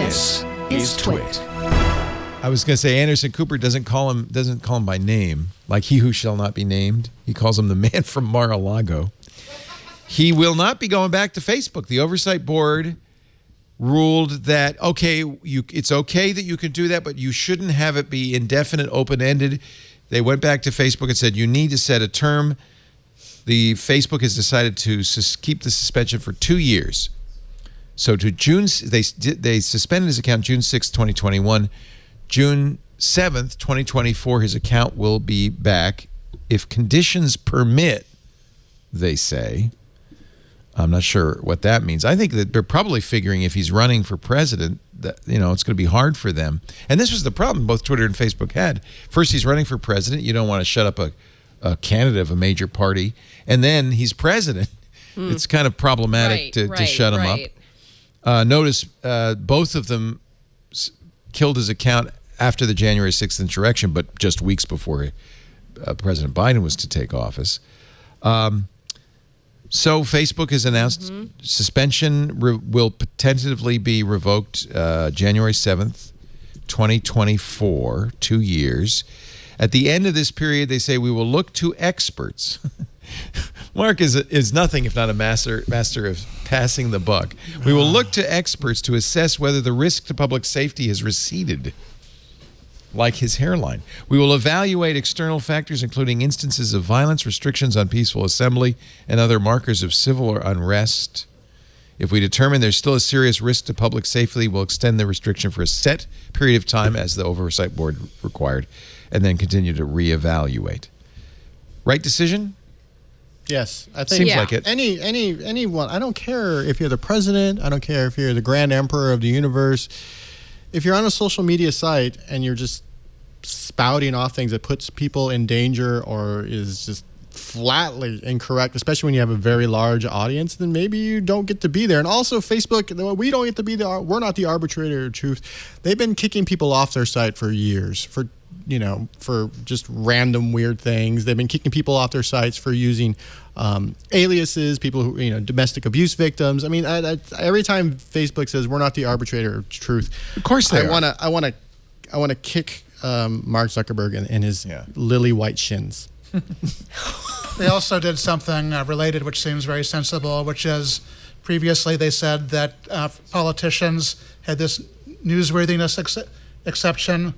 This is TWiT. I was going to say Anderson Cooper doesn't call him by name, like he who shall not be named. He calls him the man from Mar-a-Lago. He will not be going back to Facebook. The Oversight Board ruled that, it's okay that you can do that, but you shouldn't have it be indefinite, open-ended. They went back to Facebook and said, you need to set a term. The Facebook has decided to keep the suspension for 2 years. So to June, they suspended his account June 6, 2021. June 7th, 2024, his account will be back if conditions permit, they say. I'm not sure what that means. I think that they're probably figuring if he's running for president, that it's going to be hard for them. And this was the problem both Twitter and Facebook had. First, he's running for president. You don't want to shut up a candidate of a major party. And then he's president. It's kind of problematic to shut him up. Notice both of them killed his account after the January 6th insurrection, but just weeks before President Biden was to take office. So Facebook has announced suspension will tentatively be revoked January 7th, 2024, 2 years. At the end of this period, they say we will look to experts. Mark is nothing if not a master of passing the buck. We will look to experts to assess whether the risk to public safety has receded, like his hairline. We will evaluate external factors, including instances of violence, restrictions on peaceful assembly, and other markers of civil or unrest. If we determine there's still a serious risk to public safety, we'll extend the restriction for a set period of time, as the Oversight Board required, and then continue to reevaluate. Right decision? Yes, I think seems like it. Anyone. I don't care if you're the president. I don't care if you're the grand emperor of the universe. If you're on a social media site and you're just spouting off things that puts people in danger or is just flatly incorrect, especially when you have a very large audience, then maybe you don't get to be there. And also Facebook, we don't get to be there. We're not the arbitrator of truth. They've been kicking people off their site for years, for just random weird things. They've been kicking people off their sites for using aliases, people who, domestic abuse victims. I mean, every time Facebook says we're not the arbitrator of truth, of course they are. I want to kick Mark Zuckerberg in his lily white shins. They also did something related, which seems very sensible, which is previously they said that politicians had this newsworthiness exception,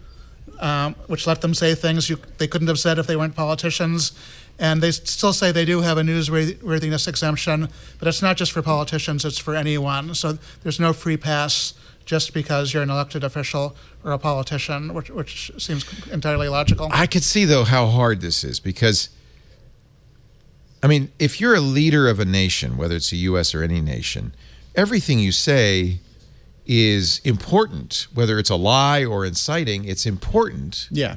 which let them say things they couldn't have said if they weren't politicians. And they still say they do have a newsworthiness exemption, but it's not just for politicians, it's for anyone. So there's no free pass just because you're an elected official or a politician, which seems entirely logical. I could see, though, how hard this is because, if you're a leader of a nation, whether it's the U.S. or any nation, everything you say is important, whether it's a lie or inciting, it's important. Yeah.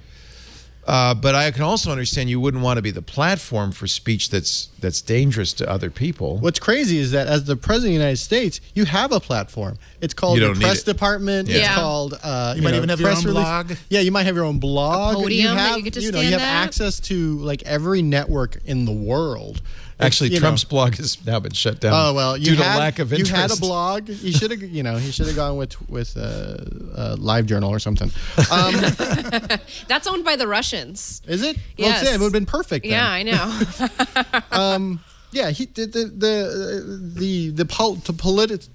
But I can also understand you wouldn't want to be the platform for speech that's dangerous to other people. What's crazy is that as the president of the United States, you have a platform. It's called the press department. Yeah. It's called you might even have your own blog. Yeah, you might have your own blog. A podium you have, that you get to stand you have at. access to like every network in the world. Actually, Trump's blog has now been shut down. Oh well, due to lack of interest. You had a blog. You should have, he should have gone with LiveJournal or something. That's owned by the Russians. Is it? Yes. Well, it would have been perfect. Then. Yeah, I know. Yeah,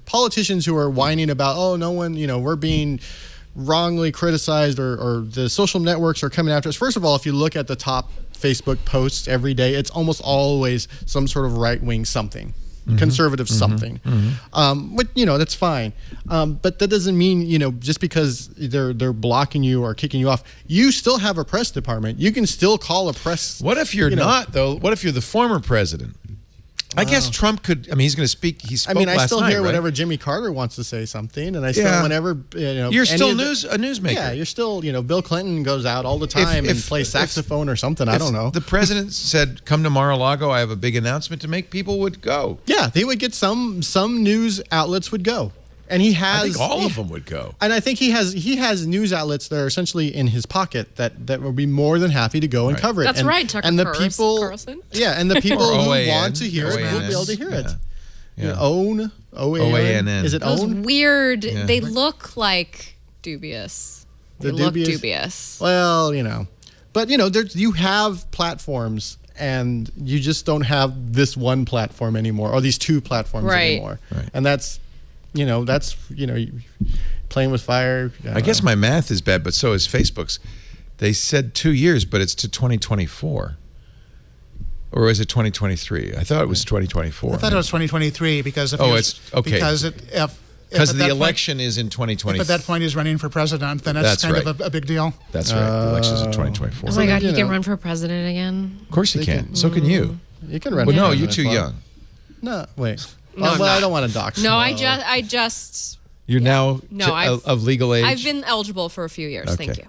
politicians who are whining about, no one, we're being wrongly criticized or the social networks are coming after us. First of all, if you look at the top Facebook posts every day, it's almost always some sort of right-wing something, conservative something. But, that's fine. But that doesn't mean, just because they're blocking you or kicking you off, you still have a press department. You can still call a press. What if you're not, though? What if you're the former president? I guess Trump could. He's going to speak. He spoke last night, I still hear right? whenever Jimmy Carter wants to say something, and I still whenever you're still a newsmaker. Yeah, you're still. Bill Clinton goes out all the time and plays saxophone or something. I don't know. The president said, "Come to Mar-a-Lago. I have a big announcement to make." People would go. Yeah, they would get some news outlets would go. And he has. I think all of them would go. And I think he has news outlets that are essentially in his pocket that would be more than happy to go and cover it. That's right, Tucker Carlson. Yeah, and the people who want to hear it will be able to hear it. Yeah. OWN, OANN. Is it Those owned? weird. They look like dubious. They look dubious. Well, but you have platforms, and you just don't have this one platform anymore, or these two platforms anymore. Right. And that's playing with fire. I guess my math is bad, but so is Facebook's. They said 2 years, but it's to 2024. Or is it 2023? I thought it was 2024. I thought it was 2023 because if it's okay. Because because the election is in 2020. If at that point he's running for president, then that's kind of a big deal. That's right. The election's in 2024. Oh my God, he can run for president again? Of course he can. So can you. You can run. Well, no, you're too young. No, wait. No, well, I don't want to dox. No, I just. You're now No, of legal age. I've been eligible for a few years. Okay. Thank you.